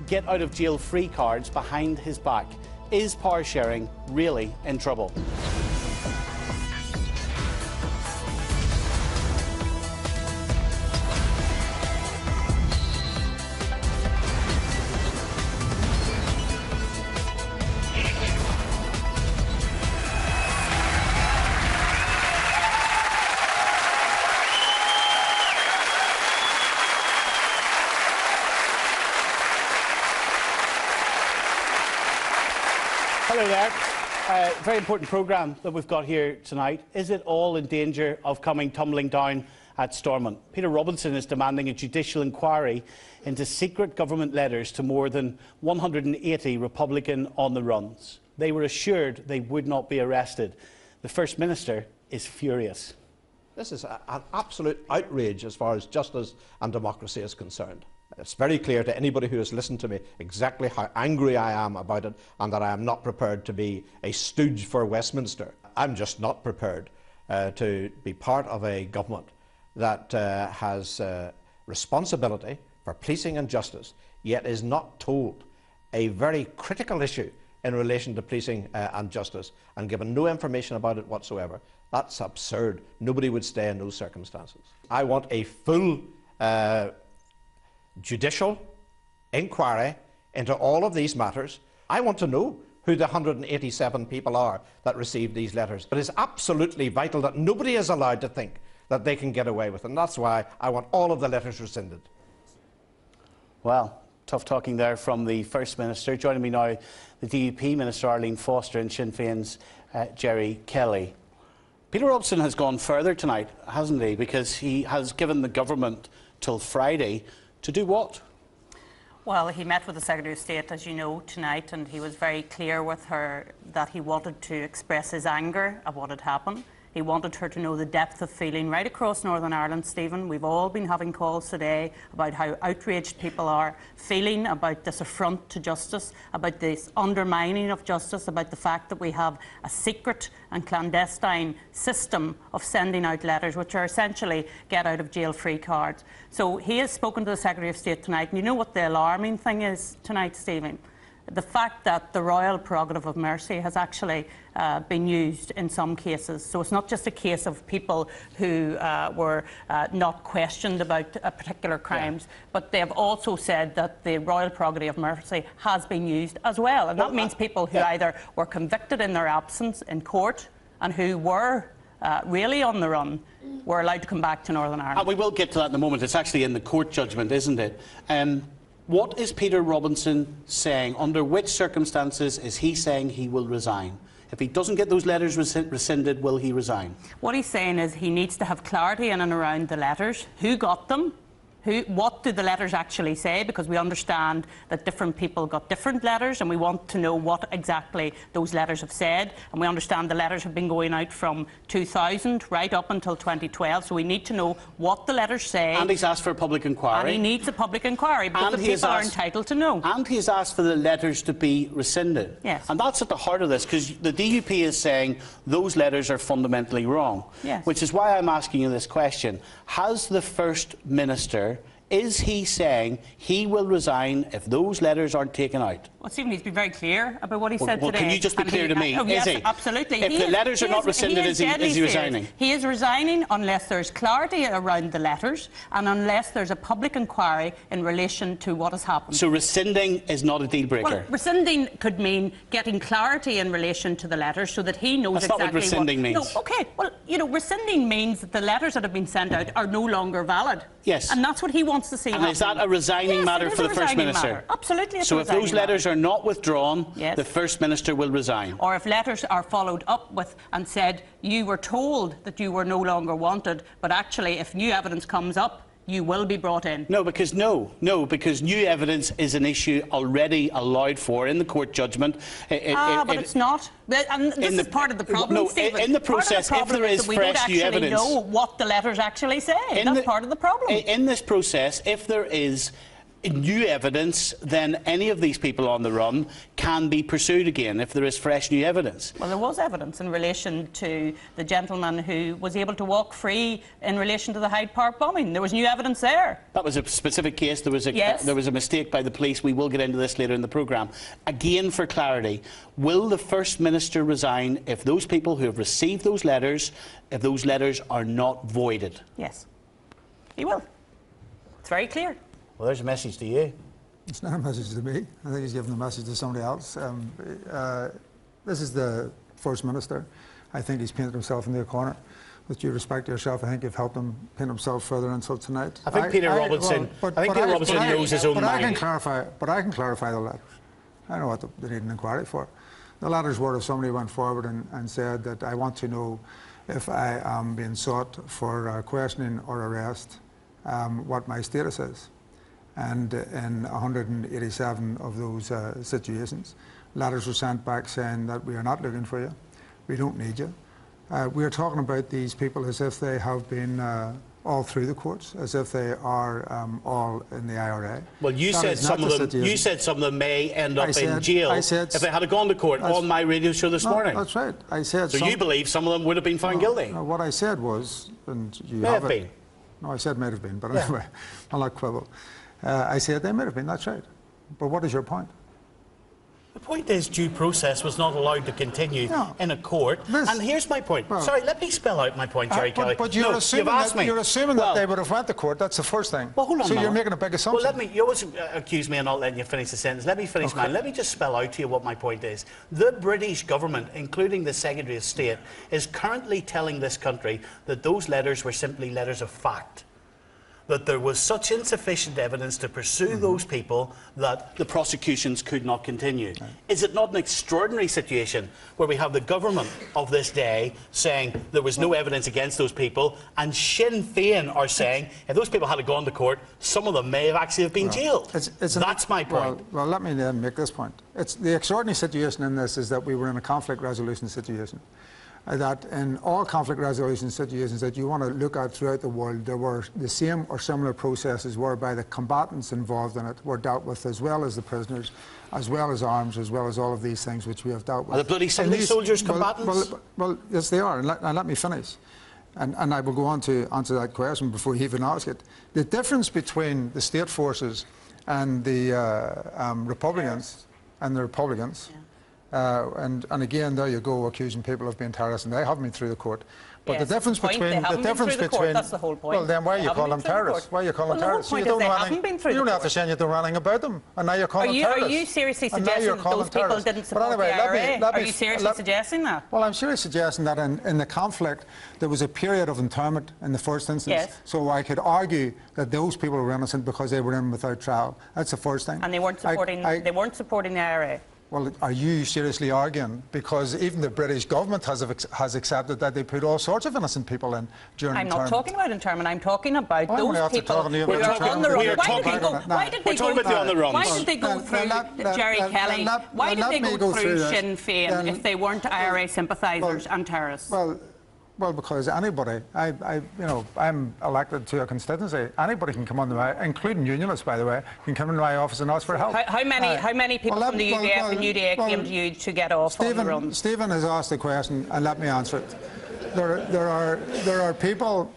get-out-of-jail-free cards behind his back. Is power sharing really in trouble? Hello there. Very important programme that we've got here tonight. Is it all in danger of coming tumbling down at Stormont? Peter Robinson is demanding a judicial inquiry into secret government letters to more than 180 Republican on-the-runs. They were assured they would not be arrested. The First Minister is furious. This is an absolute outrage as far as justice and democracy is concerned. It's very clear to anybody who has listened to me exactly how angry I am about it, and that I am not prepared to be a stooge for Westminster. I'm just not prepared to be part of a government that has responsibility for policing and justice, yet is not told a very critical issue in relation to policing and justice, and given no information about it whatsoever. That's absurd. Nobody would stay in those circumstances. I want a full judicial inquiry into all of these matters. I want to know who the 187 people are that received these letters. It is absolutely vital that nobody is allowed to think that they can get away with it, and that's why I want all of the letters rescinded. Well, tough talking there from the First Minister. Joining me now, the DUP Minister Arlene Foster and Sinn Féin's Gerry Kelly. Peter Robinson has gone further tonight, hasn't he? Because he has given the government till Friday to do what? Well, he met with the Secretary of State, as you know, tonight, and he was very clear with her that he wanted to express his anger at what had happened. He wanted her to know the depth of feeling right across Northern Ireland, Stephen. We've all been having calls today about how outraged people are feeling about this affront to justice, about this undermining of justice, about the fact that we have a secret and clandestine system of sending out letters, which are essentially get-out-of-jail-free cards. So he has spoken to the Secretary of State tonight, and you know what the alarming thing is tonight, Stephen? The fact that the royal prerogative of mercy has actually been used in some cases. So it's not just a case of people who were not questioned about particular crimes, but they have also said that the royal prerogative of mercy has been used as well. And that means people who either were convicted in their absence in court and who were really on the run were allowed to come back to Northern Ireland. And we will get to that in a moment. It's actually in the court judgment, isn't it? What is Peter Robinson saying? Under which circumstances is he saying he will resign? If he doesn't get those letters rescinded, will he resign? What he's saying is he needs to have clarity in and around the letters. Who got them? What do the letters actually say? Because we understand that different people got different letters, and we want to know what exactly those letters have said. And we understand the letters have been going out from 2000 right up until 2012, so we need to know what the letters say. And he's asked for a public inquiry. And he needs a public inquiry, because the people are entitled to know. And he's asked for the letters to be rescinded. Yes. And that's at the heart of this, because the DUP is saying those letters are fundamentally wrong. Yes. Which is why I'm asking you this question. Has the First Minister, is he saying he will resign if those letters aren't taken out? Well, Stephen, he's been very clear about what he said today. Well, can you just be clear to me? Yes, is he? Absolutely. If the letters are not rescinded, is he resigning? He is resigning unless there's clarity around the letters and unless there's a public inquiry in relation to what has happened. So rescinding is not a deal breaker? Well, rescinding could mean getting clarity in relation to the letters so that he knows exactly what rescinding means. No, OK. Well, you know, rescinding means that the letters that have been sent out are no longer valid. Yes. And that's what he wants to see happen. And is that a resigning matter for the First Minister? Matter. Absolutely. So if those letters are not withdrawn, yes, the First Minister will resign? Or if letters are followed up with and said, you were told that you were no longer wanted, but actually if new evidence comes up, you will be brought in. No, because new evidence is an issue already allowed for in the court judgment. But it's not. And this is part of the problem, no, Stephen. in the process, if there is fresh new evidence, we don't actually know what the letters actually say. That's part of the problem. In this process, if there is new evidence, then any of these people on the run can be pursued again if there is fresh new evidence. Well, there was evidence in relation to the gentleman who was able to walk free in relation to the Hyde Park bombing. There was new evidence there. That was a specific case. There was a mistake by the police. We will get into this later in the programme. Again, for clarity, will the First Minister resign if those people who have received those letters, if those letters are not voided? Yes, he will. It's very clear. Well, there's a message to you. It's not a message to me. I think he's giving the message to somebody else. This is the First Minister. I think he's painted himself in the corner. With due respect to yourself, I think you've helped him paint himself further until tonight. I think Peter Robinson knows his own mind. I can clarify the letters. I know what they need an inquiry for. The letters were if somebody went forward and said that I want to know if I am being sought for questioning or arrest, what my status is. And in 187 of those situations, letters were sent back saying that we are not looking for you, we don't need you. We are talking about these people as if they have been all through the courts, as if they are all in the IRA. Well, you said some of them may end up in jail if they had gone to court on my radio show this morning. That's right. I said. So you believe some of them would have been found guilty? No, what I said was, and you may have been. No, I said may have been, but anyway, I'll not quibble. I said they may have been. That's right. But what is your point? The point is due process was not allowed to continue in a court. And here's my point. Well, sorry, let me spell out my point, Jerry Kelly. But you're assuming that they would have went to court. That's the first thing. Well, hold on. So you're making a big assumption. Well, you always accuse me of not letting you finish the sentence. Let me finish mine. Let me just spell out to you what my point is. The British government, including the Secretary of State, is currently telling this country that those letters were simply letters of fact. That there was such insufficient evidence to pursue those people that the prosecutions could not continue. Right. Is it not an extraordinary situation where we have the government of this day saying there was no evidence against those people, and Sinn Féin are saying if those people had gone to court, some of them may have actually been jailed? That's my point. Well, let me then make this point. The extraordinary situation in this is that we were in a conflict resolution situation. That in all conflict resolution situations that you want to look at throughout the world, there were the same or similar processes whereby the combatants involved in it were dealt with, as well as the prisoners, as well as arms, as well as all of these things which we have dealt with. Are the bloody Sunday soldiers combatants? Well, yes, they are. And let me finish. And I will go on to answer that question before you even ask it. The difference between the state forces and the Republicans and again, there you go, accusing people of being terrorists, and they haven't been through the court. But the difference between that's the whole point. Well, then why are you calling them terrorists? Why are you calling them terrorists? You don't know anything. You don't have to say you don't know anything about them, and now you're calling them terrorists. Are you seriously suggesting that those people didn't support the IRA? Are you seriously suggesting that? Well, I'm seriously suggesting that in the conflict there was a period of internment in the first instance. Yes. So I could argue that those people were innocent because they were in without trial. That's the first thing. And they weren't supporting. They weren't supporting the IRA. Well, are you seriously arguing? Because even the British government has accepted that they put all sorts of innocent people in during internment. I'm not talking about internment. I'm talking about those people who are on the run. Why did they go through Jerry Kelly? Why did they go through Sinn Féin if they weren't IRA sympathisers and terrorists? Well, because anybody, I'm elected to a constituency. Anybody can come under my, including unionists, by the way, can come into my office and ask for help. How many people from the UDF and UDA came to you to get off on the run? Stephen has asked the question, and let me answer it. There are people.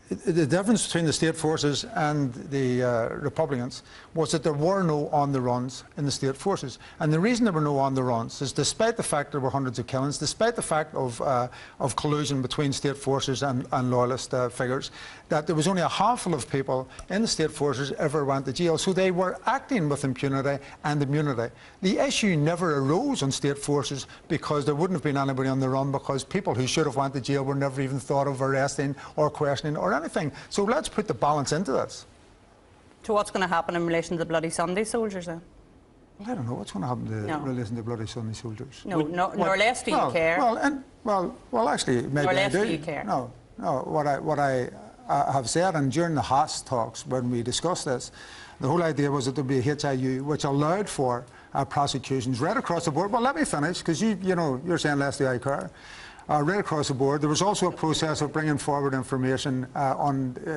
The difference between the state forces and the Republicans was that there were no on-the-runs in the state forces. And the reason there were no on-the-runs is despite the fact there were hundreds of killings, despite the fact of collusion between state forces and loyalist figures, that there was only a handful of people in the state forces ever went to jail. So they were acting with impunity and immunity. The issue never arose on state forces because there wouldn't have been anybody on the run, because people who should have went to jail were never even thought of arresting or questioning or anything. So let's put the balance into this. So what's going to happen in relation to the bloody Sunday soldiers then? Well, I don't know what's going to happen to relation to bloody Sunday soldiers. No, nor less do you care. Well, actually, maybe I do. Nor less do you care. No. What I have said, and during the Haas talks when we discussed this, the whole idea was that there would be a HIU which allowed for prosecutions right across the board. Well, let me finish, because you're saying less do I care. Right across the board. There was also a process of bringing forward information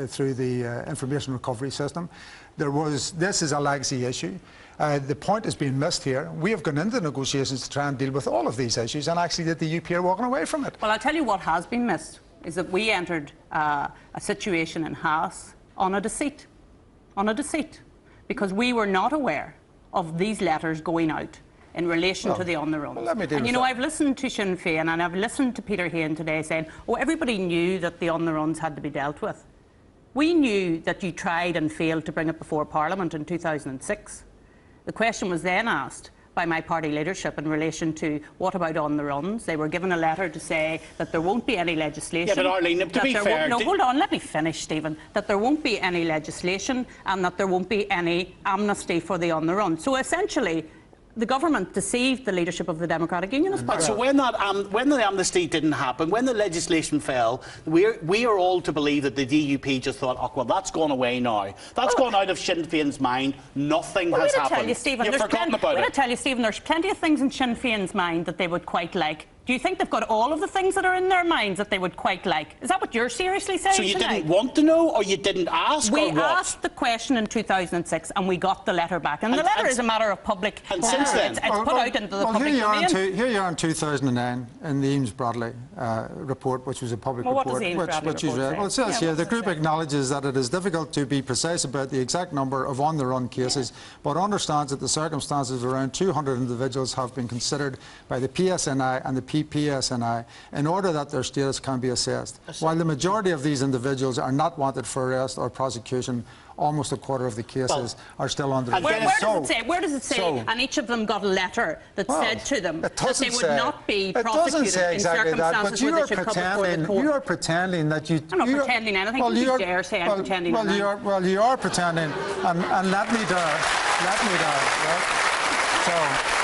through the information recovery system. This is a legacy issue. The point is being missed here. We have gone into negotiations to try and deal with all of these issues, and actually the DUP are walking away from it. Well, I'll tell you what has been missed, is that we entered a situation in Haas on a deceit, because we were not aware of these letters going out in relation to the on the runs. Well, let me and you know, I've listened to Sinn Féin and I've listened to Peter Hain today saying, oh, everybody knew that the on the runs had to be dealt with. We knew that you tried and failed to bring it before Parliament in 2006. The question was then asked by my party leadership in relation to what about on the runs. They were given a letter to say that there won't be any legislation. Yeah, but Arlene, to be fair... No, hold on, let me finish, Stephen. That there won't be any legislation and that there won't be any amnesty for the on the run. So essentially, the government deceived the leadership of the Democratic Unionist Party. So when the amnesty didn't happen, when the legislation fell, we are all to believe that the DUP just thought, oh, well, that's gone away now. That's gone out of Sinn Féin's mind. Nothing has happened. Tell you, Stephen, You've forgotten about it. I'm going to tell you, Stephen, there's plenty of things in Sinn Féin's mind that they would quite like. Do you think they've got all of the things that are in their minds that they would quite like? Is that what you're seriously saying So you tonight? didn't want to know, or you didn't ask, We or what? asked the question in 2006 and we got the letter back. And the letter is a matter of public... And since then... It's put out into the public domain. Here you are in 2009 in the Eames-Bradley report, which was a public Well, what report. does the Eames-Bradley report say? Well, it says here, the group acknowledges that it is difficult to be precise about the exact number of on-the-run cases, but understands that the circumstances of around 200 individuals have been considered by the PSNI and the PPSNI in order that their status can be assessed. While the majority of these individuals are not wanted for arrest or prosecution, almost a quarter of the cases are still under the Where does it say? And each of them got a letter that said to them that they would not be prosecuted in circumstances where they should come before the court. You are pretending that you... I'm not pretending anything. Well, you dare say I'm pretending anything. Well, you are pretending, and let me down. Right? So...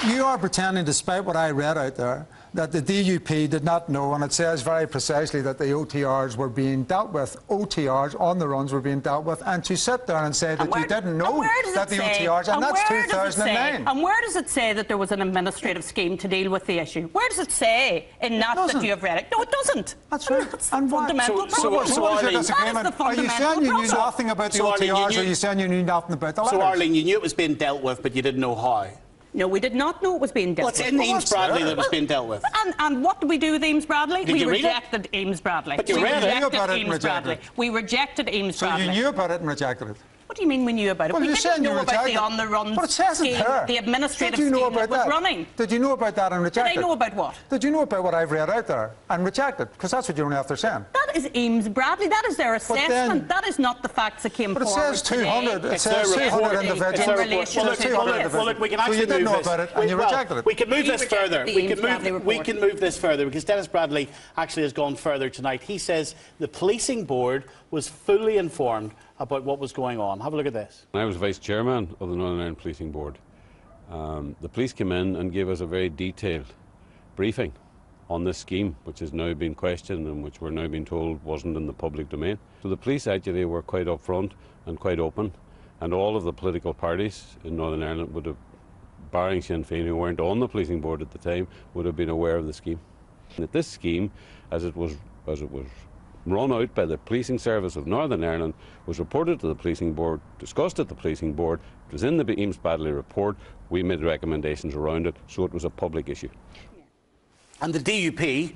You are pretending, despite what I read out there, that the DUP did not know, and it says very precisely that the OTRs were being dealt with. OTRs, on the runs, were being dealt with, and to sit there and say that you didn't know that the OTRs, and that's 2009. And where does it say that there was an administrative scheme to deal with the issue? Where does it say in that you have read it? No, it doesn't. That's right. That's the fundamental problem. So what is your disagreement? Are you saying you knew nothing about the OTRs, or are you saying you knew nothing about the letters? So, Arlene, you knew it was being dealt with, but you didn't know how. No, we did not know it was being dealt with. Well, it's in Eames-Bradley that it was being dealt with. And what did we do with Eames-Bradley? We rejected Eames-Bradley. But you read it. We rejected Eames-Bradley. So you knew about it and rejected it? What do you mean we knew about it? Well, we didn't know about the on-the-run scheme, the administrative scheme that was running. Did you know about that and reject it? Did I know about what? Did you know about what I've read out there and reject it? Because that's what you're only after saying. That is Eames-Bradley. That is their assessment. That is not the facts that came forward today. But it says 200. It says 200 individuals. In relation to 200 individuals. Well, look, we can actually so you didn't know about it and you rejected it. We can move this further. We can move this further because Dennis Bradley actually has gone further tonight. He says the policing board was fully informed about what was going on. Have a look at this. I was vice chairman of the Northern Ireland Policing Board. The police came in and gave us a very detailed briefing on this scheme, which has now been questioned and which we're now being told wasn't in the public domain. So the police actually were quite upfront and quite open, and all of the political parties in Northern Ireland would have, barring Sinn Féin, who weren't on the policing board at the time, would have been aware of the scheme. And that this scheme, as it was run out by the Policing Service of Northern Ireland, was reported to the Policing Board, discussed at the Policing Board, it was in the Eames-Bradley report, we made recommendations around it, so it was a public issue. And the DUP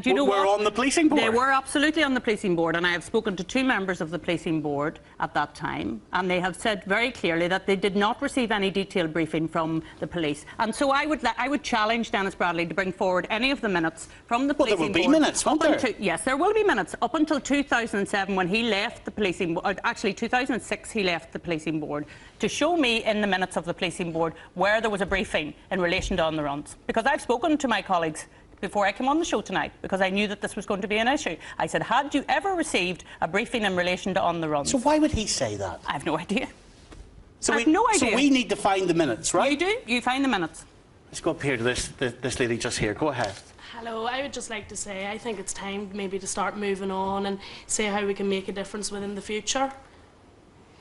do you know were on the policing board. They were absolutely on the policing board, and I have spoken to 2 members of the policing board at that time, and they have said very clearly that they did not receive any detailed briefing from the police. And so I would challenge Dennis Bradley to bring forward any of the minutes from the policing board. Well, there will be minutes, won't there? Yes, there will be minutes up until 2007 when he left the policing board. Actually, 2006 he left the policing board, to show me in the minutes of the policing board where there was a briefing in relation to on the runs. Because I've spoken to my colleagues before I came on the show tonight, because I knew that this was going to be an issue. I said, had you ever received a briefing in relation to on the runs? So why would he say that? I have no idea. So we need to find the minutes, right? You do. You find the minutes. Let's go up here to this lady just here. Go ahead. Hello, I would just like to say I think it's time maybe to start moving on and see how we can make a difference within the future.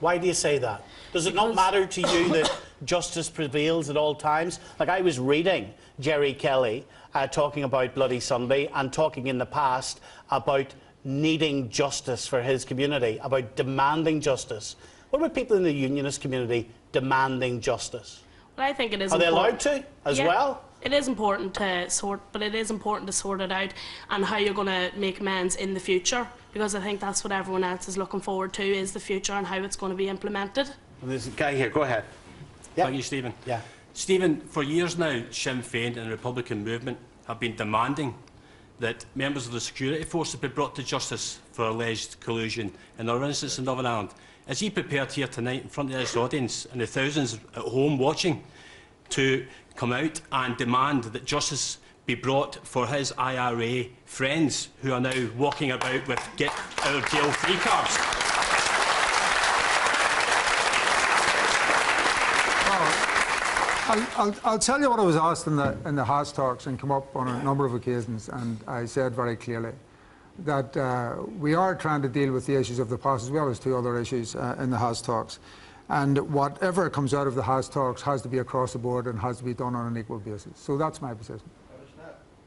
Why do you say that? Does it not matter to you that justice prevails at all times? Like, I was reading Jerry Kelly talking about Bloody Sunday and talking in the past about needing justice for his community, about demanding justice. What about people in the unionist community demanding justice? Well, I think it is. Are they important. allowed to as Yeah, well? It is important to sort, but it is important to sort it out and how you're going to make amends in the future, because I think that's what everyone else is looking forward to, is the future and how it's going to be implemented. Well, there's a guy here. Go ahead. Yeah. Thank you, Stephen. Yeah. Stephen, for years now, Sinn Féin and the Republican movement have been demanding that members of the security forces be brought to justice for alleged collusion in our instance in Northern Ireland. Is he prepared here tonight in front of this audience and the thousands at home watching to come out and demand that justice be brought for his IRA friends who are now walking about with get out of jail free cards? I'll tell you what I was asked in the House talks and come up on a number of occasions, and I said very clearly that we are trying to deal with the issues of the past as well as 2 other issues in the House talks. And whatever comes out of the House talks has to be across the board and has to be done on an equal basis. So that's my position.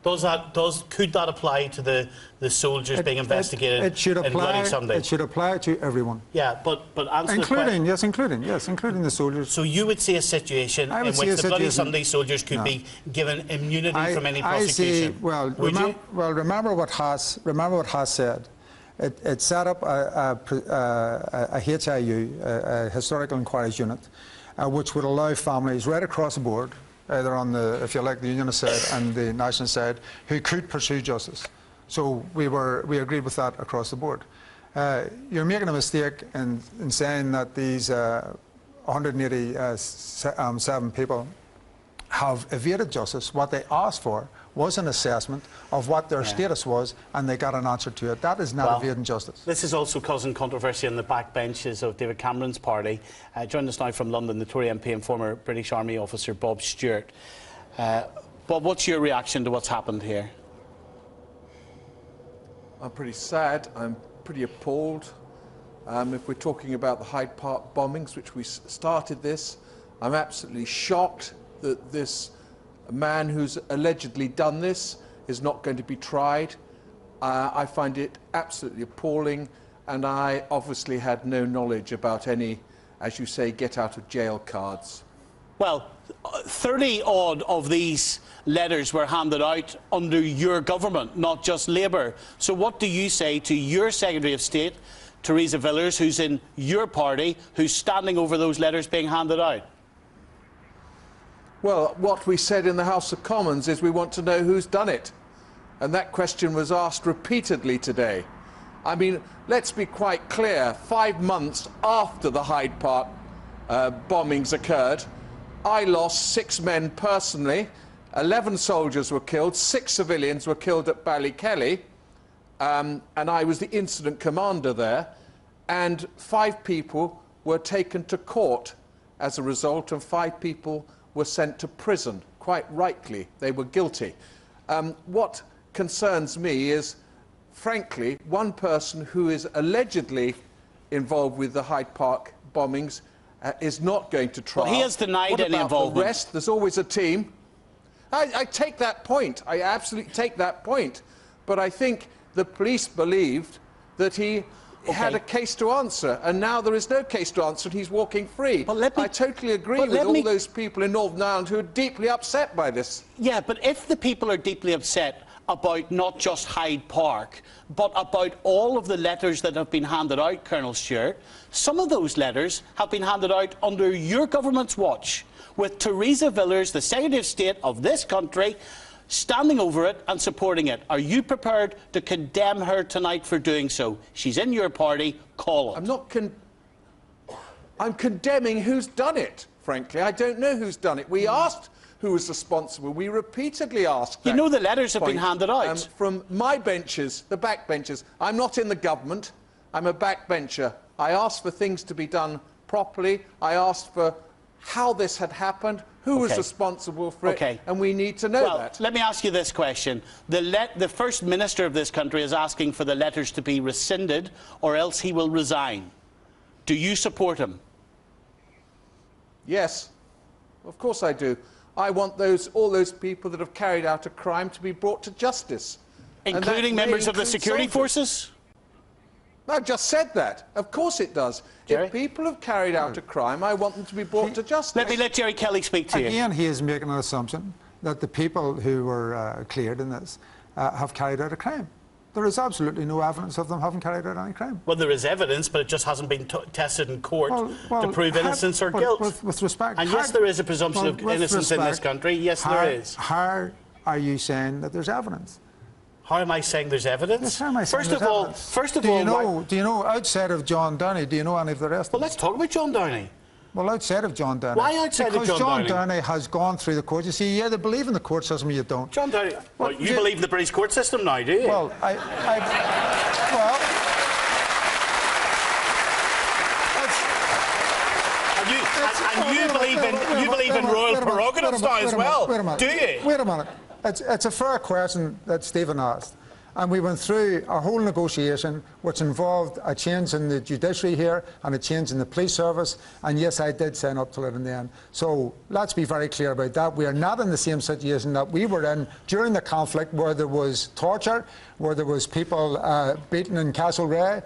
Could that apply to the soldiers being investigated in Bloody Sunday? It should apply to everyone. Yeah, but answer including the soldiers. So you would see a situation in which the Bloody Sunday soldiers could be given immunity from any prosecution. Remember what Haas said. It set up a HIU, a Historical Inquiries Unit, which would allow families right across the board, either on the, if you like, the unionist side and the nationalist side, who could pursue justice. So we agreed with that across the board. You're making a mistake in saying that these 187 people have evaded justice. What they asked for was an assessment of what their status was, and they got an answer to it. That is not evading justice. This is also causing controversy in the backbenches of David Cameron's party. Joined us now from London, the Tory MP and former British Army officer Bob Stewart. Bob, what's your reaction to what's happened here? I'm pretty sad. I'm pretty appalled. If we're talking about the Hyde Park bombings, which we started this, I'm absolutely shocked that this man who's allegedly done this is not going to be tried. I find it absolutely appalling, and I obviously had no knowledge about any, as you say, get out of jail cards. Well, 30 odd of these letters were handed out under your government, not just Labour. So what do you say to your Secretary of State, Theresa Villers, who's in your party, who's standing over those letters being handed out? Well, what we said in the House of Commons is we want to know who's done it. And that question was asked repeatedly today. I mean, let's be quite clear. 5 months after the Hyde Park bombings occurred, I lost 6 men personally. 11 soldiers were killed. 6 civilians were killed at Ballykelly. And I was the incident commander there. And 5 people were taken to court as a result, and 5 people were sent to prison. Quite rightly, they were guilty. What concerns me is, frankly, one person who is allegedly involved with the Hyde Park bombings is not going to trial. Well, he has denied any involvement. What about the rest? There's always a team. I take that point. I absolutely take that point. But I think the police believed that he had a case to answer, and now there is no case to answer, and he's walking free. I totally agree with all those people in Northern Ireland who are deeply upset by this. Yeah, but if the people are deeply upset about not just Hyde Park, but about all of the letters that have been handed out, Colonel Stewart, some of those letters have been handed out under your government's watch, with Theresa Villers, the Secretary of State of this country, standing over it and supporting it. Are you prepared to condemn her tonight for doing so? She's in your party. Call it. I'm condemning who's done it, frankly. I don't know who's done it. We asked who was responsible. We repeatedly asked that. You know the letters have been handed out. From my benches, the backbenchers. I'm not in the government. I'm a backbencher. I asked for things to be done properly. I asked for how this had happened, who was responsible for it, and we need to know that. Let me ask you this question. The First Minister of this country is asking for the letters to be rescinded, or else he will resign. Do you support him? Yes, of course I do. I want all those people that have carried out a crime to be brought to justice. Including members of the security forces? I just said that. Of course it does. Jerry? If people have carried out a crime, I want them to be brought to justice. Let me let Jerry Kelly speak to you. Again, he is making an assumption that the people who were cleared in this have carried out a crime. There is absolutely no evidence of them having carried out any crime. Well, there is evidence, but it just hasn't been tested in court to prove innocence or guilt. With respect... And yes, there is a presumption of innocence in this country. Yes, there is. How are you saying that there's evidence? How am I saying there's evidence? Yes, how am I saying First of all, do you know, outside of John Downey, do you know any of the rest? Well, let's talk about John Downey. Well, outside of John Downey. Why outside of John Downey? Because John Downey has gone through the court. You see, you either believe in the court system or you don't. John Downey. Well, you believe in the British court system now, do you? Well, you believe in royal prerogatives now as well, do you? Wait a minute. It's a fair question that Stephen asked. And we went through a whole negotiation which involved a change in the judiciary here and a change in the police service. And yes, I did sign up to it in the end. So let's be very clear about that. We are not in the same situation that we were in during the conflict, where there was torture, where there was people beaten in Castlereagh,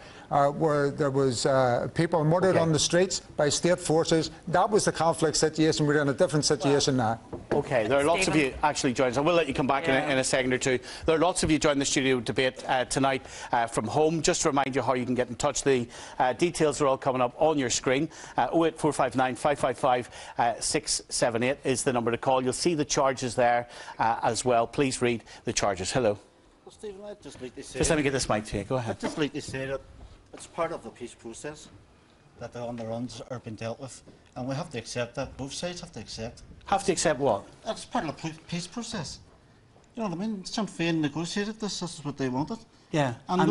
where there was people murdered on the streets by state forces. That was the conflict situation. We're in a different situation now. OK, there are lots of you actually joining us. I will let you come back in a second or two. There are lots of you joining the studio debate tonight from home. Just to remind you how you can get in touch. The details are all coming up on your screen. 08459 555 678 is the number to call. You'll see the charges there as well. Please read the charges. Hello. Well, Stephen, I'd just like to say... Just let me get this mic to you. Go ahead. I'd just like to say that it's part of the peace process that the on-the-runs are being dealt with, and we have to accept that. Both sides have to accept. Have to accept what? That's part of the peace process. You know what I mean? Sinn Féin negotiated this. This is what they wanted. Yeah. And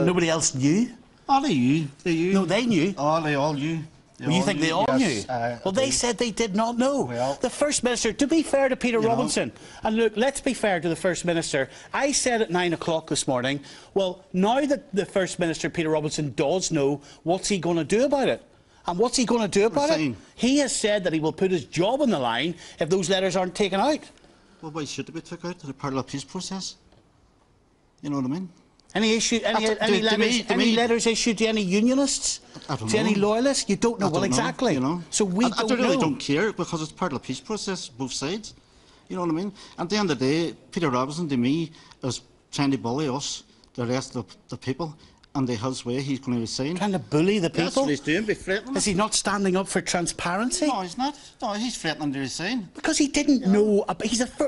nobody else knew? Oh, they knew. No, they knew. Oh, they all knew. You think they all knew? Well, they said they did not know. Well, the First Minister, to be fair to Peter Robinson, and look, let's be fair to the First Minister, I said at 9 o'clock this morning, well, now that the First Minister, Peter Robinson, does know, what's he going to do about it? And what's he going to do about it? He has said that he will put his job on the line if those letters aren't taken out. Well, why should they be taken out? They're part of the peace process. You know what I mean? Any letters issued to any unionists? I don't to know. Any loyalists? You don't know. Well, exactly. You know. So we I really don't care, because it's part of the peace process, both sides. You know what I mean? At the end of the day, Peter Robinson, to me, is trying to bully us, the rest of the people, and the his way he's going to resign. Trying to bully the people? That's what he's doing, be threatening. Is he not standing up for transparency? No, he's not. No, he's threatening to resign. Because he didn't know.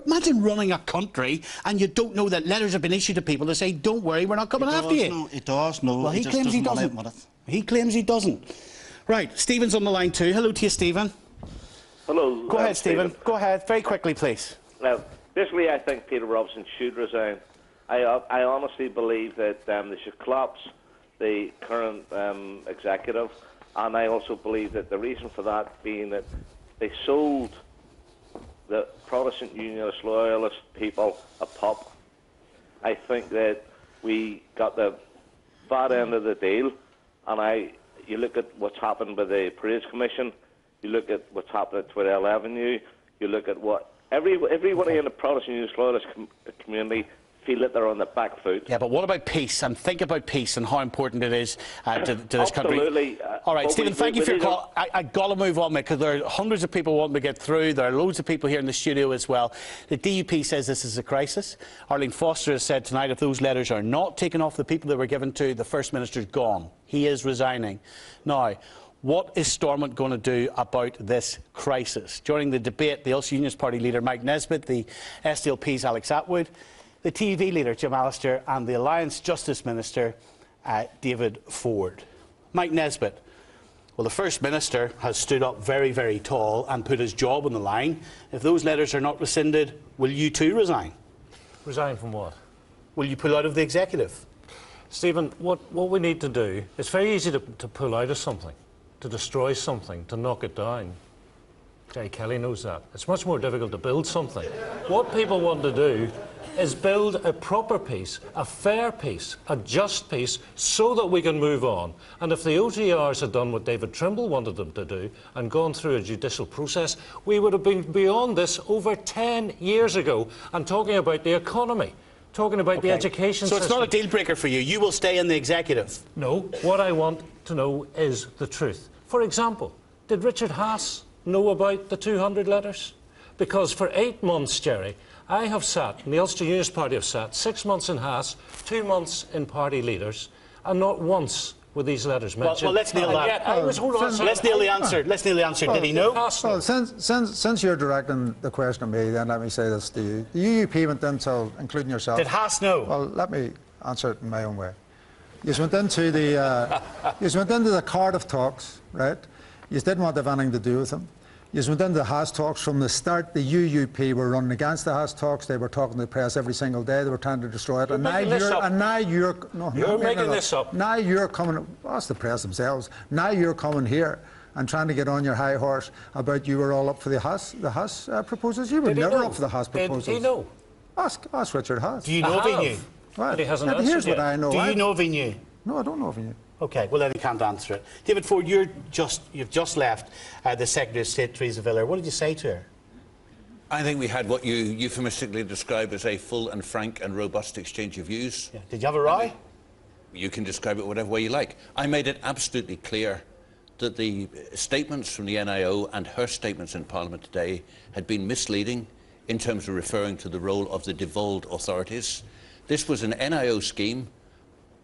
Imagine running a country and you don't know that letters have been issued to people to say, don't worry, we're not coming after you. He does know. Well, he claims he doesn't. He claims he doesn't. Right, Stephen's on the line too. Hello to you, Stephen. Hello. Go ahead, Stephen. Go ahead, very quickly, please. Now, basically, I think Peter Robinson should resign. I honestly believe that they should collapse the current executive, and I also believe that the reason for that being that they sold the Protestant Unionist loyalist people a pup. I think that we got the bad end of the deal, and you look at what's happened with the Parades Commission, you look at what's happened at Twiddell Avenue, you look at what everybody in the Protestant Unionist loyalist community feel that they're on the back foot. Yeah, but what about peace? And think about peace and how important it is to this country. Absolutely. All right, Stephen, thank you for your call. I've got to move on, because there are hundreds of people wanting to get through. There are loads of people here in the studio as well. The DUP says this is a crisis. Arlene Foster has said tonight if those letters are not taken off the people they were given to, the First Minister's gone. He is resigning. Now, what is Stormont going to do about this crisis? During the debate, the Ulster Unionist Party leader Mike Nesbitt, the SDLP's Alex Atwood, the TV leader Jim Allister, and the Alliance Justice Minister David Ford. Mike Nesbitt. Well, the First Minister has stood up very, very tall and put his job on the line. If those letters are not rescinded, will you too resign? Resign from what? Will you pull out of the executive? Stephen, what we need to do, it's very easy to pull out of something, to destroy something, to knock it down. Jay Kelly knows that. It's much more difficult to build something. What people want to do is build a proper peace, a fair peace, a just peace, so that we can move on. And if the OTRs had done what David Trimble wanted them to do and gone through a judicial process, we would have been beyond this over 10 years ago and talking about the economy. talking about the education system. So it's not a deal breaker for you. You will stay in the executive. No. What I want to know is the truth. For example, did Richard Haas know about the 200 letters? Because for 8 months, Jerry, I have sat, and the Ulster Unionist Party have sat, 6 months in Haas, 2 months in party leaders, and not once were these letters mentioned. Well, let's nail that. Let's nail the answer. Let's nail the answer. Did he know? Well, since you're directing the question to me, then let me say this to you. The UUP went into, including yourself. Did Haas know? Well, let me answer it in my own way. You went into the Cardiff talks, right? You didn't want to have anything to do with them. You went into the Haas talks from the start. The UUP were running against the Haas talks. They were talking to the press every single day. They were trying to destroy it. You're making this up. Now you're coming. Well, it's the press themselves. Now you're coming here and trying to get on your high horse about you were all up for the Haas proposals. You were never up for the Haas proposals. Did he know? Ask Richard Haas. Do you know if he knew? Well, but he hasn't answered here's yet. what I know. Do you know if he knew? No, I don't know if he knew. OK, well then he can't answer it. David Ford, you've just left the Secretary of State, Theresa Viller. What did you say to her? I think we had what you euphemistically describe as a full and frank and robust exchange of views. Yeah. Did you have a row? You can describe it whatever way you like. I made it absolutely clear that the statements from the NIO and her statements in Parliament today had been misleading in terms of referring to the role of the devolved authorities. This was an NIO scheme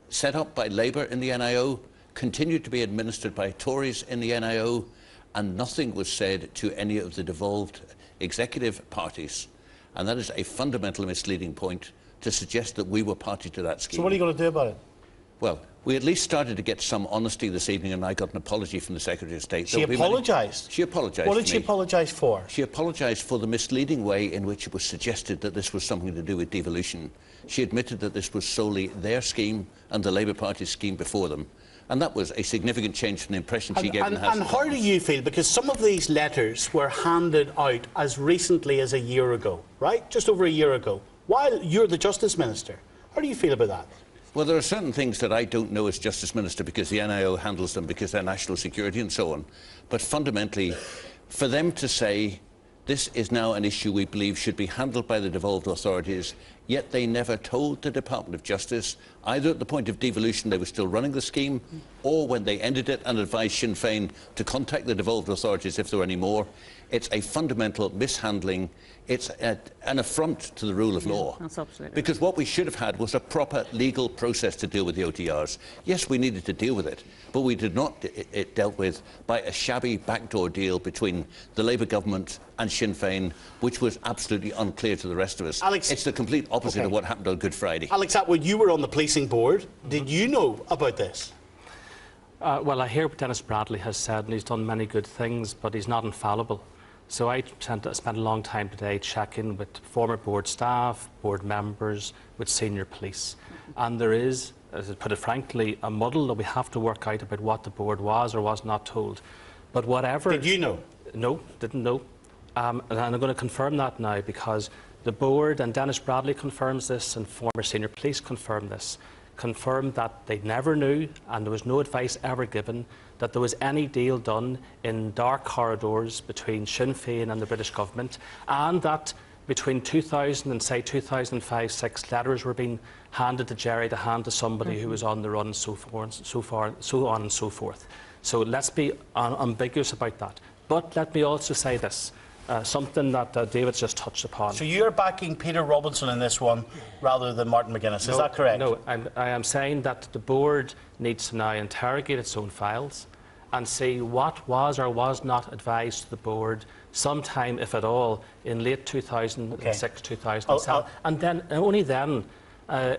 set up by Labour in the NIO, continued to be administered by Tories in the NIO, and nothing was said to any of the devolved executive parties. And that is a fundamental misleading point to suggest that we were party to that scheme. So what are you going to do about it? Well, we at least started to get some honesty this evening, and I got an apology from the Secretary of State. She apologised? She apologised. What did she apologise for? She apologised for the misleading way in which it was suggested that this was something to do with devolution. She admitted that this was solely their scheme and the Labour Party's scheme before them. And that was a significant change from the impression she gave in the House. And how do you feel? Because some of these letters were handed out as recently as a year ago, right? Just over a year ago, while you're the Justice Minister. How do you feel about that? Well, there are certain things that I don't know as Justice Minister because the NIO handles them because they're national security and so on. But fundamentally, for them to say this is now an issue we believe should be handled by the devolved authorities, yet they never told the Department of Justice, either at the point of devolution they were still running the scheme, or when they ended it and advised Sinn Féin to contact the devolved authorities if there were any more. It's a fundamental mishandling. It's an affront to the rule of law. That's absolutely because what we should have had was a proper legal process to deal with the OTRs. Yes, we needed to deal with it, but we did not it dealt with by a shabby backdoor deal between the Labour government and Sinn Féin, which was absolutely unclear to the rest of us. Alex, it's the complete opposite of what happened on Good Friday. Alex Atwood, you were on the policing board. Did you know about this? Well, I hear what Dennis Bradley has said, and he's done many good things, but he's not infallible. So I spent a long time today checking with former board staff, board members, with senior police. And there is, as I put it frankly, a muddle that we have to work out about what the board was or was not told. But whatever... Did you know? No, didn't know. And I'm going to confirm that now because the board, and Dennis Bradley confirms this, and former senior police confirmed this, confirmed that they never knew, and there was no advice ever given, that there was any deal done in dark corridors between Sinn Féin and the British government, and that between 2000 and say 2005-06 letters were being handed to Jerry to hand to somebody who was on the run, and so on and so forth. So let's be ambiguous about that. But let me also say this. Something that David's just touched upon. So you're backing Peter Robinson in this one rather than Martin McGuinness, is that correct? No, I am saying that the board needs to now interrogate its own files and see what was or was not advised to the board sometime, if at all, in late 2006, 2007. And then, only then,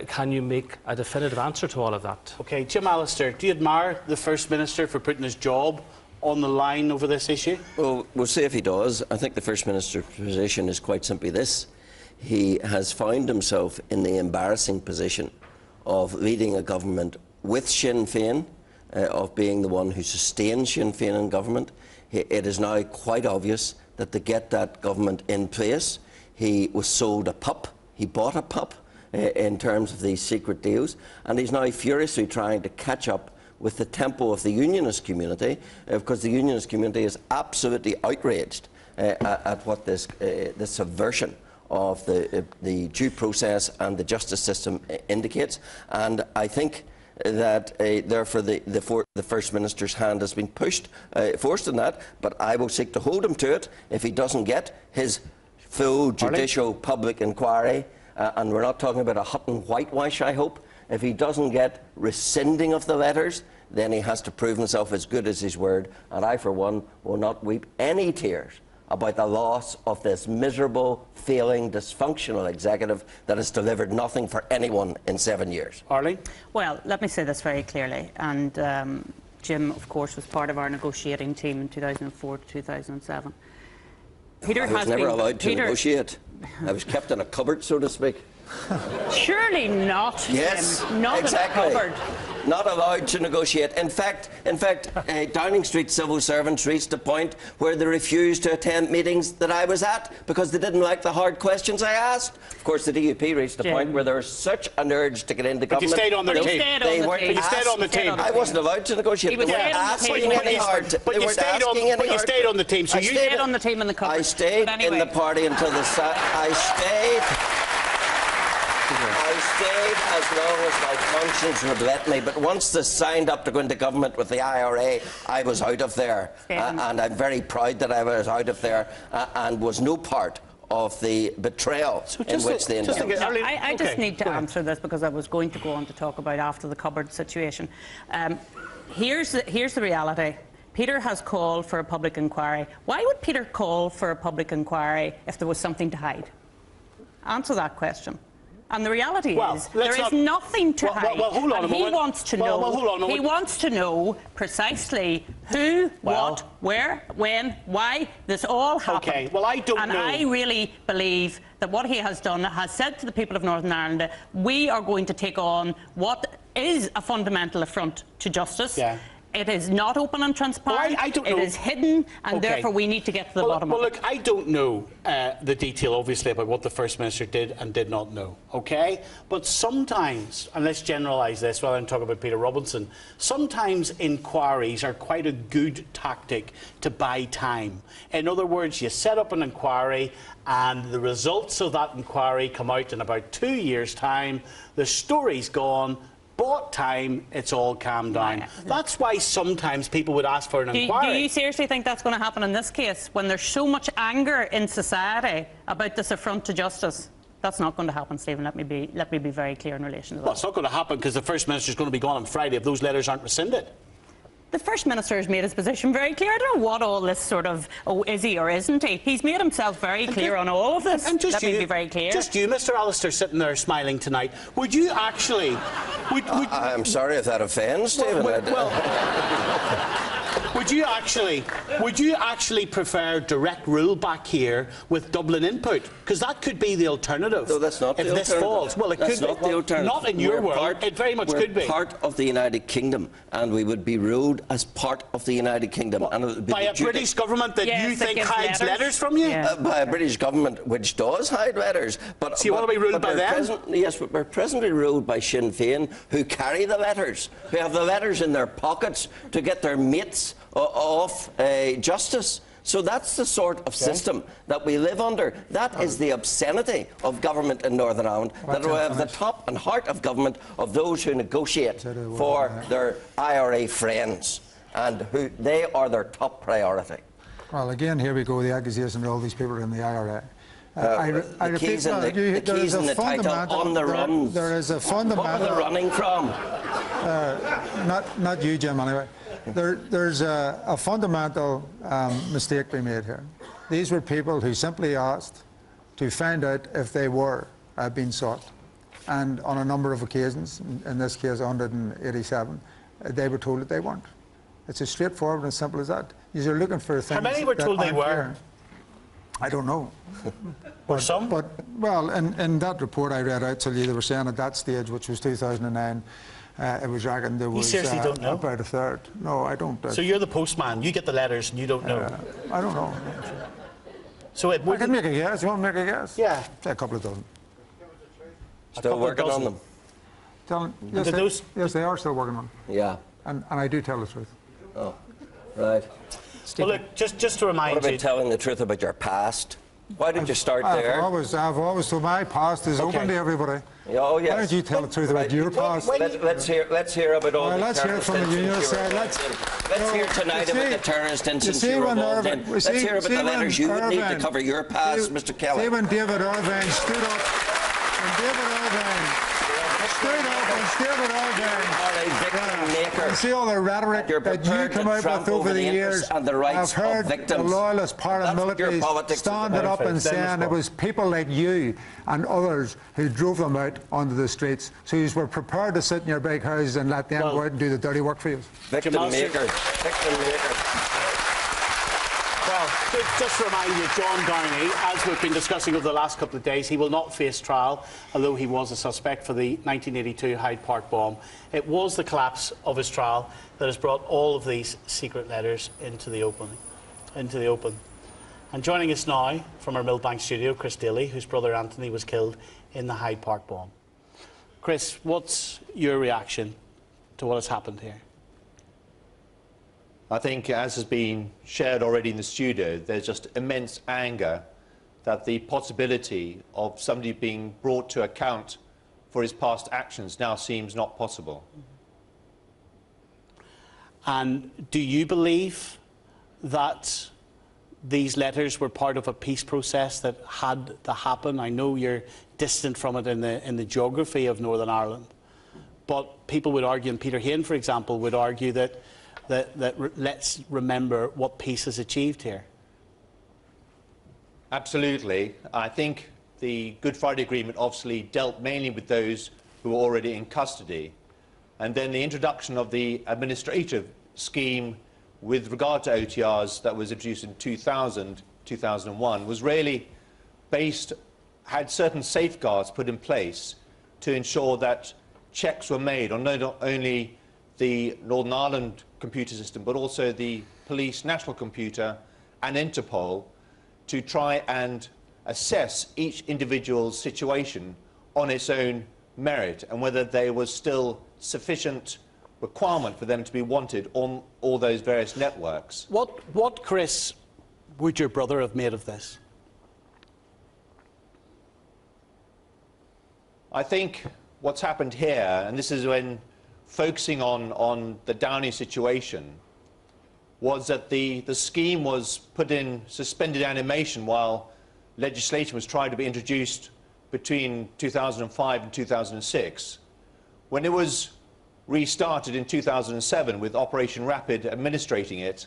can you make a definitive answer to all of that. OK, Jim Allister, do you admire the First Minister for putting his job on the line over this issue? Well, we'll see if he does. I think the First Minister's position is quite simply this. He has found himself in the embarrassing position of leading a government with Sinn Féin, of being the one who sustains Sinn Féin in government. It is now quite obvious that to get that government in place, he was sold a pup. He bought a pup in terms of these secret deals, and he's now furiously trying to catch up with the tempo of the unionist community, because the unionist community is absolutely outraged at what this subversion of the due process and the justice system indicates. And I think that therefore the First Minister's hand has been forced in that, but I will seek to hold him to it if he doesn't get his full judicial public inquiry, and we're not talking about a Hutton whitewash, I hope. If he doesn't get rescinding of the letters, then he has to prove himself as good as his word, and I, for one, will not weep any tears about the loss of this miserable, failing, dysfunctional executive that has delivered nothing for anyone in 7 years. Arlene? Well, let me say this very clearly, and Jim, of course, was part of our negotiating team in 2004 to 2007. Peter I was never allowed to negotiate. I was kept in a cupboard, so to speak. Surely not. Yes, Jim. Not exactly. in a cupboard. Not allowed to negotiate. In fact, Downing Street civil servants reached a point where they refused to attend meetings that I was at because they didn't like the hard questions I asked. Of course, the DUP reached a point where there was such an urge to get into government. But you stayed on their team. You stayed on the team. I wasn't allowed to negotiate. They weren't asking any hard. But you stayed on the team. So you stayed on the team in the cupboard. I stayed in the party until the I stayed as long as my conscience would let me, but once they signed up to go into government with the IRA, I was out of there. And I'm very proud that I was out of there and was no part of the betrayal in which they indulged. I just need to answer this because I was going to go on to talk about after the cupboard situation. Here's the reality. Peter has called for a public inquiry. Why would Peter call for a public inquiry if there was something to hide? Answer that question. And the reality is, there is nothing to hide. Hold on a moment. He wants to know. He wants to know precisely who, what, where, when, why this all happened. Okay. Well, I don't know. And I really believe that what he has done has said to the people of Northern Ireland, we are going to take on what is a fundamental affront to justice. Yeah. It is not open and transparent. Well, I don't know. It is hidden, and therefore we need to get to the bottom of it. Well, look, I don't know the detail, obviously, about what the First Minister did and did not know, OK? But sometimes, and let's generalise this rather than talk about Peter Robinson, sometimes inquiries are quite a good tactic to buy time. In other words, you set up an inquiry and the results of that inquiry come out in about 2 years' time, the story's gone, bought time, it's all calmed down. That's why sometimes people would ask for an inquiry. Do you seriously think that's going to happen in this case, when there's so much anger in society about this affront to justice? That's not going to happen, Stephen. Let me be very clear in relation to that. Well, it's not going to happen because the First Minister is going to be gone on Friday if those letters aren't rescinded. The First Minister has made his position very clear. I don't know what all this sort of, is he or isn't he? He's made himself very clear on all of this. Let me be very clear. Just you, Mr. Allister, sitting there smiling tonight. Would you actually... I'm sorry if that offends, Stephen. Would you actually prefer direct rule back here with Dublin input? Because that could be the alternative. No, that's not the alternative. If this falls. Well, it that's could not be. The alternative. Not in your world. It very much could be. We're part of the United Kingdom, and we would be ruled as part of the United Kingdom. And it would be by a British government that you think hides letters from you? By a British government which does hide letters. But, so you want to be ruled by them? Yes, but we're presently ruled by Sinn Féin, who carry the letters, who have the letters in their pockets to get their mates off justice. So that's the sort of system that we live under. That is the obscenity of government in Northern Ireland, that we have the top and heart of government of those who negotiate for their IRA friends, and who they are their top priority. Well, again, here we go, the accusation that all these people are in the IRA. I repeat, the keys in the title, on the run. There is a fundamental... What are they running from? Not you, Jim, anyway. There's a fundamental mistake being made here. These were people who simply asked to find out if they were being sought. And on a number of occasions, in this case 187, they were told that they weren't. It's as straightforward and simple as that. You're looking for things. How many were told they were? I don't know. Or some? But, well, in that report I read out to you, they were saying at that stage, which was 2009, it was reckoned there was don't know? about a third. No, I don't. So you're the postman. You get the letters and you don't know. I don't know. So it I can make a guess. You want to make a guess? Yeah. Say a couple of dozen. Still working on them. Yes, they are still working on them. Yeah. And I do tell the truth. Oh, right. Well, look, just to remind you... What about telling the truth about your past? Why did you start there? I've always told my past is open to everybody. Oh, yes. Why don't you tell the truth about your past? Let's hear about all the let's hear it from the unionist side. Let's hear tonight about the terrorist incidents you were involved in. Let's hear about the letters you would need to cover your past, Mr. Kelly. See when David Irvine stood up, and see all the rhetoric that you come out with over the years. I've heard the loyalist paramilitaries standing up and saying it was people like you and others who drove them out onto the streets. So you were prepared to sit in your big houses and let them go out and do the dirty work for you. Victim makers. Victim makers. Well, just to remind you, John Downey, as we've been discussing over the last couple of days, he will not face trial, although he was a suspect for the 1982 Hyde Park bomb. It was the collapse of his trial that has brought all of these secret letters into the open. And joining us now from our Millbank studio, Chris Daly, whose brother Anthony was killed in the Hyde Park bomb. Chris, what's your reaction to what has happened here? I think, as has been shared already in the studio, there's just immense anger that the possibility of somebody being brought to account for his past actions now seems not possible. And do you believe that these letters were part of a peace process that had to happen? I know you're distant from it in the geography of Northern Ireland, but people would argue, and Peter Hain, for example, would argue that let's remember what peace has achieved here. Absolutely. I think the Good Friday Agreement obviously dealt mainly with those who were already in custody. And then the introduction of the administrative scheme with regard to OTRs that was introduced in 2001 was really had certain safeguards put in place to ensure that checks were made on not only the Northern Ireland computer system, but also the police national computer and Interpol, to try and assess each individual's situation on its own merit and whether there was still sufficient requirement for them to be wanted on all those various networks. What, Chris, would your brother have made of this? I think what's happened here, and this is when focusing on the Downey situation, was that the scheme was put in suspended animation while legislation was trying to be introduced between 2005 and 2006. When it was restarted in 2007 with Operation Rapid administrating it,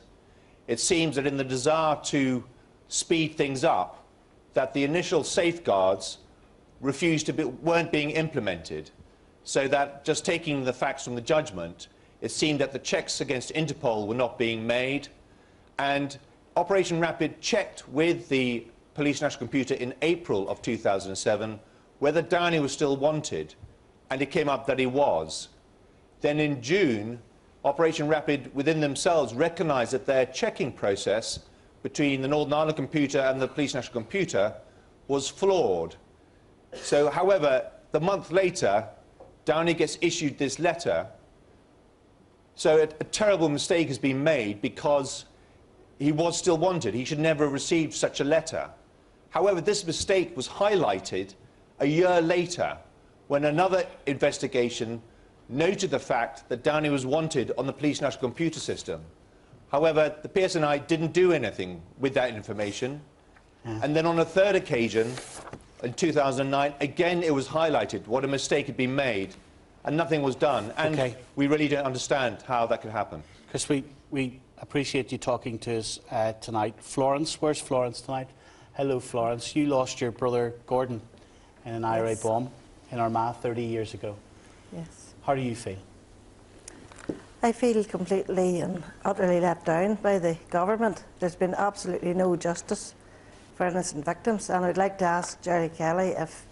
it seems that in the desire to speed things up, that the initial safeguards weren't being implemented. So that, just taking the facts from the judgment, it seemed that the checks against Interpol were not being made. And Operation Rapid checked with the Police National Computer in April of 2007 whether Downey was still wanted, and it came up that he was. Then in June, Operation Rapid within themselves recognised that their checking process between the Northern Ireland computer and the Police National Computer was flawed. So, however, the month later, Downey gets issued this letter. So a terrible mistake has been made because he was still wanted. He should never have received such a letter. However, this mistake was highlighted a year later when another investigation noted the fact that Downey was wanted on the Police National Computer System. However, the PSNI didn't do anything with that information. And then on a third occasion, in 2009, again it was highlighted what a mistake had been made, and nothing was done. And we really don't understand how that could happen. Chris, we appreciate you talking to us tonight. Florence, where's Florence tonight? Hello, Florence. You lost your brother Gordon in an IRA bomb in Armagh 30 years ago. Yes. How do you feel? I feel completely and utterly let down by the government. There's been absolutely no justice for innocent victims, and I'd like to ask Gerry Kelly if,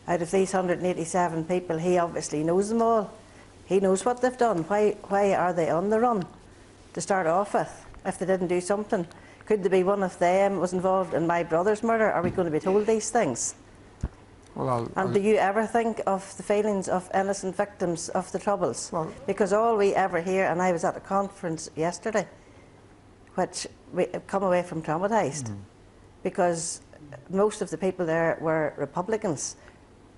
out of these 187 people, he obviously knows them all. He knows what they've done. Why are they on the run to start off with if they didn't do something? Could there be one of them was involved in my brother's murder? Are we going to be told these things? Well, and do you ever think of the feelings of innocent victims of the Troubles? Well, because all we ever hear, and I was at a conference yesterday, which we come away from traumatised, because most of the people there were Republicans,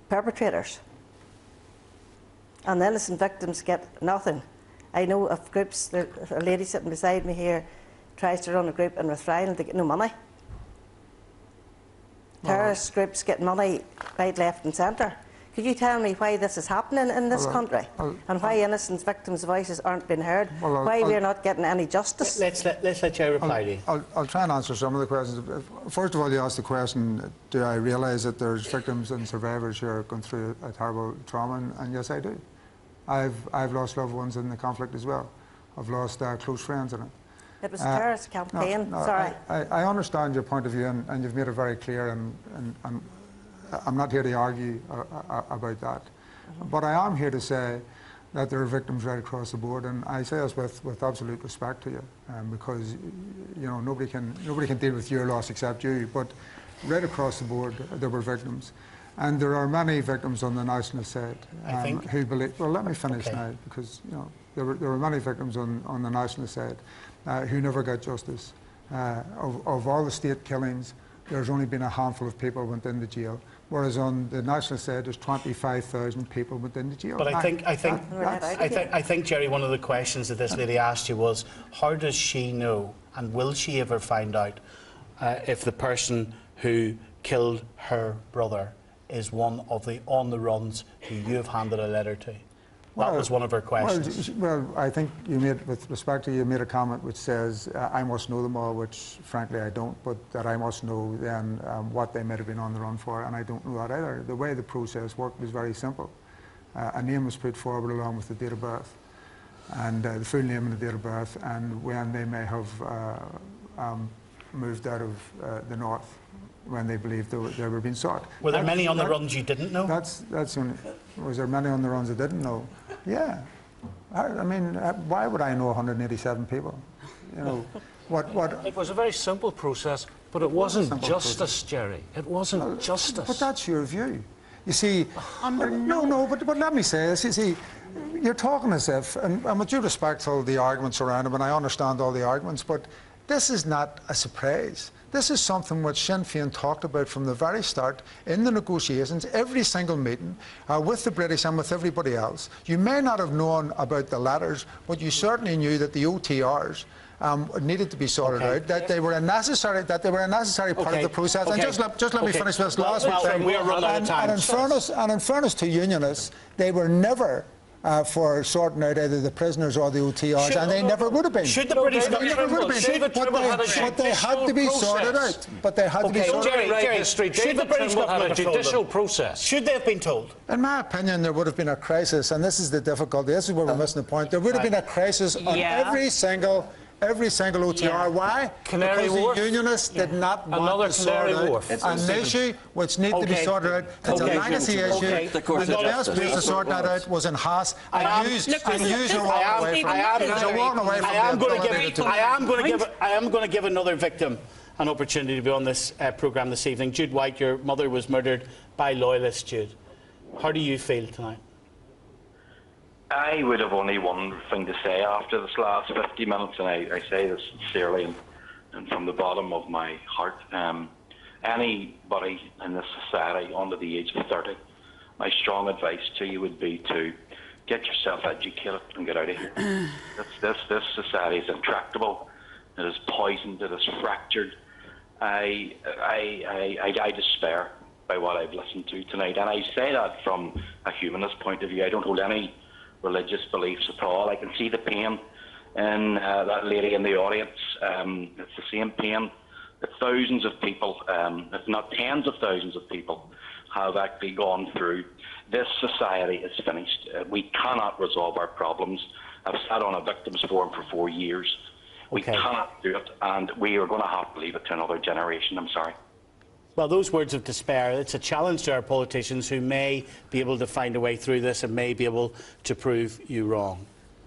perpetrators. And the innocent victims get nothing. I know of groups, a lady sitting beside me here tries to run a group in Rathfarnham, they get no money. Terrorist groups get money right, left and centre. Could you tell me why this is happening in this country and why innocent victims' voices aren't being heard? Why we're not getting any justice? Let's let you reply. I'll try and answer some of the questions. First of all, you asked the question, do I realise that there's victims and survivors who are going through a terrible trauma? And yes, I do. I've lost loved ones in the conflict as well. I've lost close friends in it. It was a terrorist campaign. Sorry. I understand your point of view, and you've made it very clear, and I'm not here to argue about that. But I am here to say that there are victims right across the board, and I say this with absolute respect to you, because you know nobody can deal with your loss except you. But right across the board, there were victims, and there are many victims on the nationalist side who believe. Well, let me finish now, because you know there were many victims on the nationalist side who never got justice. Of all the state killings, there's only been a handful of people went into jail, whereas on the national side, there's 25,000 people went into jail. But I think, Jerry, one of the questions that this lady asked you was, how does she know, and will she ever find out, if the person who killed her brother is one of the on-the-runs who you have handed a letter to? That was one of her questions. Well, I think you made, with respect to you, made a comment which says, I must know them all, which frankly I don't, but that I must know then what they might have been on the run for, and I don't know that either. The way the process worked was very simple. A name was put forward along with the date of birth, and the full name and the date of birth, and when they may have moved out of the north, when they believed they were being sought. Were there many on the runs you didn't know? That's only, was there many on the runs I didn't know? Yeah. I mean, why would I know 187 people? You know, what? It was a very simple process, but it wasn't justice, Jerry. It wasn't justice. But that's your view. You see, but let me say this. You see, you're talking as if, and with due respect to all the arguments around him, and I understand all the arguments, but this is not a surprise. This is something which Sinn Féin talked about from the very start in the negotiations, every single meeting, with the British and with everybody else. You may not have known about the letters, but you certainly knew that the OTRs needed to be sorted out, that they were a necessary part of the process. And just let me finish this last thing. And in fairness to Unionists, they were never for sorting out either the prisoners or the OTRs, and they never would have been. Should the British but they had to be sorted out. But they had to be sorted out. Jerry, should the British government have a judicial process? Should they have been told? In my opinion, there would have been a crisis, and this is the difficulty. This is where we're missing the point. There would have been a crisis on every single OTR. Yeah. Why? Because the Unionists did not want to sort out an issue which needed to be sorted out. It's a legacy issue. And the best place to sort that out was in Haas. I am going to give another victim an opportunity to be on this programme this evening. Jude White, your mother was murdered by loyalists, Jude. How do you feel tonight? I would have only one thing to say after this last 50 minutes, and I say this sincerely and from the bottom of my heart. Anybody in this society under the age of 30, my strong advice to you would be to get yourself educated and get out of here. This society is intractable. It is poisoned. It is fractured. I despair by what I've listened to tonight, and I say that from a humanist point of view. I don't hold any religious beliefs at all. I can see the pain in that lady in the audience. It's the same pain that thousands of people, if not tens of thousands of people, have actually gone through. This society is finished. We cannot resolve our problems. I've sat on a victims forum for 4 years. We cannot do it, and we are going to have to leave it to another generation. I'm sorry. Well, those words of despair, it's a challenge to our politicians who may be able to find a way through this and may be able to prove you wrong.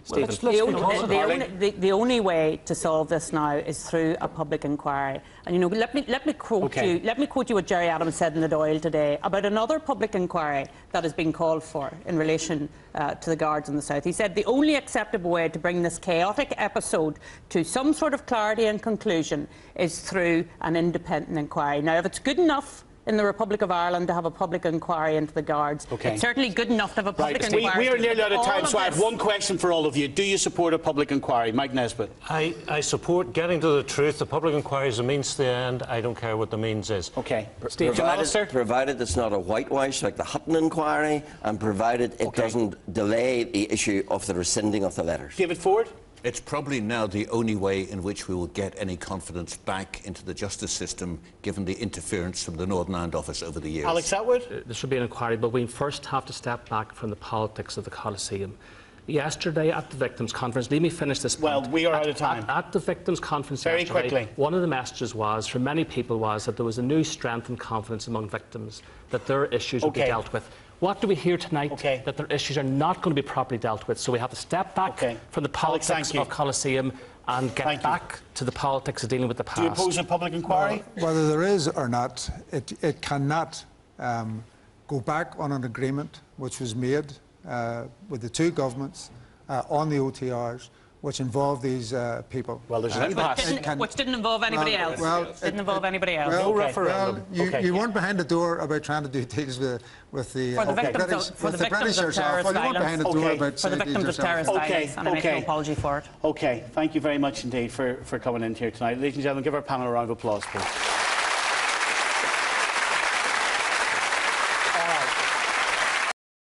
Well, the only way to solve this now is through a public inquiry. And let me quote you. Let me quote you what Jerry Adams said in the Dáil today about another public inquiry that has been called for in relation to the guards in the south. He said the only acceptable way to bring this chaotic episode to some sort of clarity and conclusion is through an independent inquiry. Now, if it's good enough in the Republic of Ireland to have a public inquiry into the guards, it's certainly good enough to have a public inquiry. We are nearly out of time, so I have one question for all of you. Do you support a public inquiry? Mike Nesbitt. I support getting to the truth. The public inquiry is a means to the end. I don't care what the means is. OK. Provided it's not a whitewash like the Hutton inquiry, and provided it doesn't delay the issue of the rescinding of the letters. David Ford? It's probably now the only way in which we will get any confidence back into the justice system, given the interference from the Northern Ireland Office over the years. Alex Atwood? There should be an inquiry, but we first have to step back from the politics of the Coliseum. Yesterday at the victims' conference, let me finish this point. Well, we are out of time. At the victims' conference Very yesterday, quickly. one of the messages was, for many people, was that there was a new strength and confidence among victims, that their issues would be dealt with. What do we hear tonight? That their issues are not going to be properly dealt with. So we have to step back from the politics of Coliseum and get back to the politics of dealing with the past. Do you oppose a public inquiry? Well, whether there is or not, it cannot go back on an agreement which was made with the two governments on the OTRs, which involve these people. Well, there's an impasse. Which didn't involve anybody else. Didn't involve anybody else. No referendum. You weren't behind the door about trying to do deals with the British yourself. Well, you weren't behind the door about for the victims of terrorist violence, and I make no apology for it. OK, thank you very much indeed for coming in here tonight. Ladies and gentlemen, give our panel a round of applause, please.